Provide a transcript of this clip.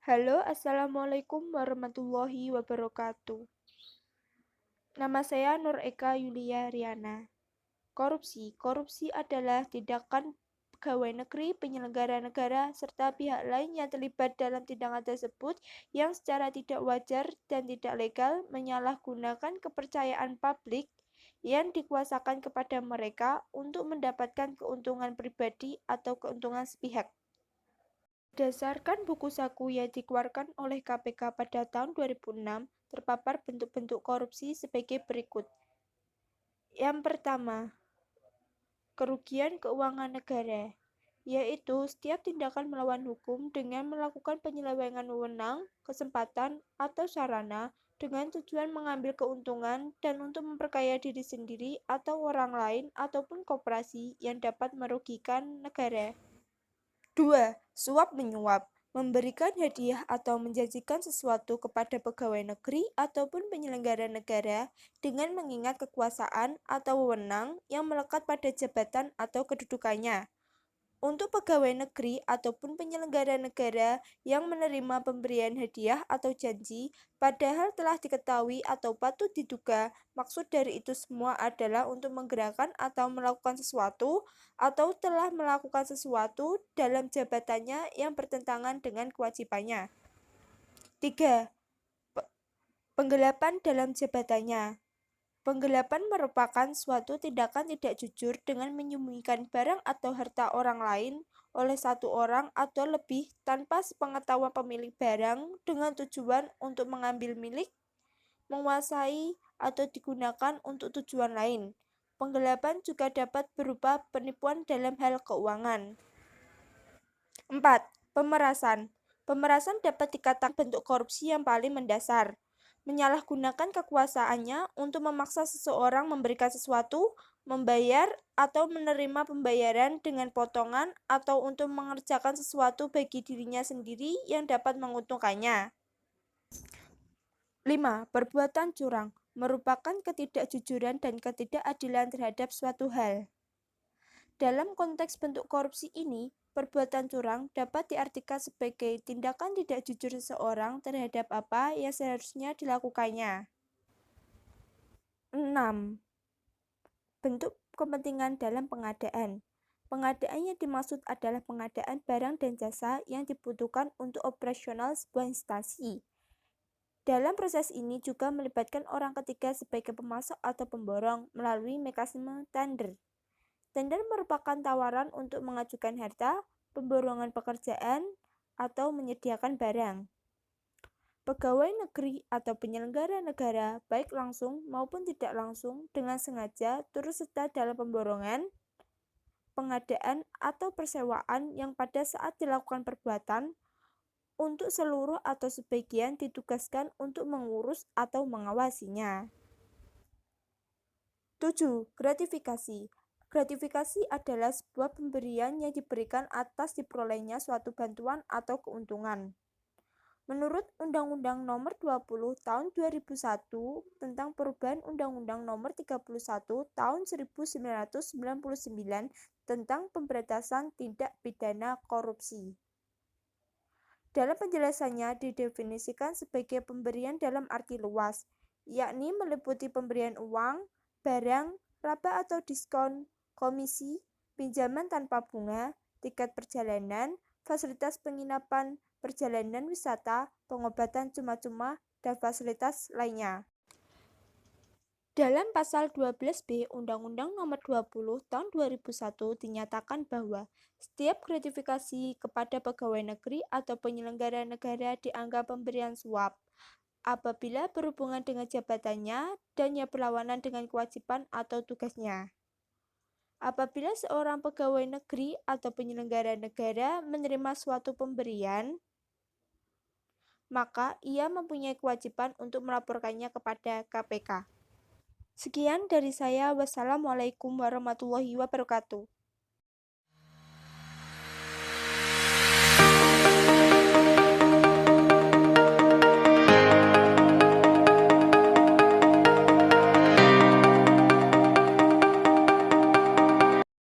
Halo, Assalamualaikum warahmatullahi wabarakatuh. Nama saya Nur Eka Yulia Riana. Korupsi adalah tindakan pegawai negeri, penyelenggara negara, serta pihak lain yang terlibat dalam tindakan tersebut yang secara tidak wajar dan tidak legal menyalahgunakan kepercayaan publik yang dikuasakan kepada mereka untuk mendapatkan keuntungan pribadi atau keuntungan sepihak. Berdasarkan buku saku yang dikeluarkan oleh KPK pada tahun 2006, terpapar bentuk-bentuk korupsi sebagai berikut. Yang pertama, kerugian keuangan negara, yaitu setiap tindakan melawan hukum dengan melakukan penyelewengan wewenang, kesempatan, atau sarana dengan tujuan mengambil keuntungan dan untuk memperkaya diri sendiri atau orang lain ataupun koperasi yang dapat merugikan negara. 2. Suap-menyuap, memberikan hadiah atau menjanjikan sesuatu kepada pegawai negeri ataupun penyelenggara negara dengan mengingat kekuasaan atau wewenang yang melekat pada jabatan atau kedudukannya. Untuk pegawai negeri ataupun penyelenggara negara yang menerima pemberian hadiah atau janji, padahal telah diketahui atau patut diduga maksud dari itu semua adalah untuk menggerakkan atau melakukan sesuatu, atau telah melakukan sesuatu dalam jabatannya yang bertentangan dengan kewajibannya. 3. Penggelapan dalam jabatannya. Penggelapan merupakan suatu tindakan tidak jujur dengan menyembunyikan barang atau harta orang lain oleh satu orang atau lebih tanpa sepengetahuan pemilik barang dengan tujuan untuk mengambil milik, menguasai, atau digunakan untuk tujuan lain. Penggelapan juga dapat berupa penipuan dalam hal keuangan. 4. Pemerasan. Pemerasan dapat dikatakan bentuk korupsi yang paling mendasar. Menyalahgunakan kekuasaannya untuk memaksa seseorang memberikan sesuatu, membayar, atau menerima pembayaran dengan potongan atau untuk mengerjakan sesuatu bagi dirinya sendiri yang dapat menguntungkannya. 5. Perbuatan curang merupakan ketidakjujuran dan ketidakadilan terhadap suatu hal. Dalam konteks bentuk korupsi ini, perbuatan curang dapat diartikan sebagai tindakan tidak jujur seseorang terhadap apa yang seharusnya dilakukannya. 6. Bentuk kepentingan dalam pengadaan. Pengadaan yang dimaksud adalah pengadaan barang dan jasa yang dibutuhkan untuk operasional sebuah instansi. Dalam proses ini juga melibatkan orang ketiga sebagai pemasok atau pemborong melalui mekanisme tender. Tender merupakan tawaran untuk mengajukan harta, pemborongan pekerjaan, atau menyediakan barang. Pegawai negeri atau penyelenggara negara, baik langsung maupun tidak langsung, dengan sengaja turut serta dalam pemborongan, pengadaan, atau persewaan yang pada saat dilakukan perbuatan, untuk seluruh atau sebagian ditugaskan untuk mengurus atau mengawasinya. 7. Gratifikasi. Gratifikasi adalah sebuah pemberian yang diberikan atas diperolehnya suatu bantuan atau keuntungan. Menurut Undang-Undang Nomor 20 Tahun 2001 tentang perubahan Undang-Undang Nomor 31 Tahun 1999 tentang pemberantasan tindak pidana korupsi. Dalam penjelasannya didefinisikan sebagai pemberian dalam arti luas, yakni meliputi pemberian uang, barang, laba atau diskon, komisi, pinjaman tanpa bunga, tiket perjalanan, fasilitas penginapan, perjalanan wisata, pengobatan cuma-cuma, dan fasilitas lainnya. Dalam pasal 12B Undang-Undang Nomor 20 Tahun 2001 dinyatakan bahwa setiap gratifikasi kepada pegawai negeri atau penyelenggara negara dianggap pemberian suap apabila berhubungan dengan jabatannya dan yang berlawanan dengan kewajiban atau tugasnya. Apabila seorang pegawai negeri atau penyelenggara negara menerima suatu pemberian, maka ia mempunyai kewajiban untuk melaporkannya kepada KPK. Sekian dari saya. Wassalamualaikum warahmatullahi wabarakatuh.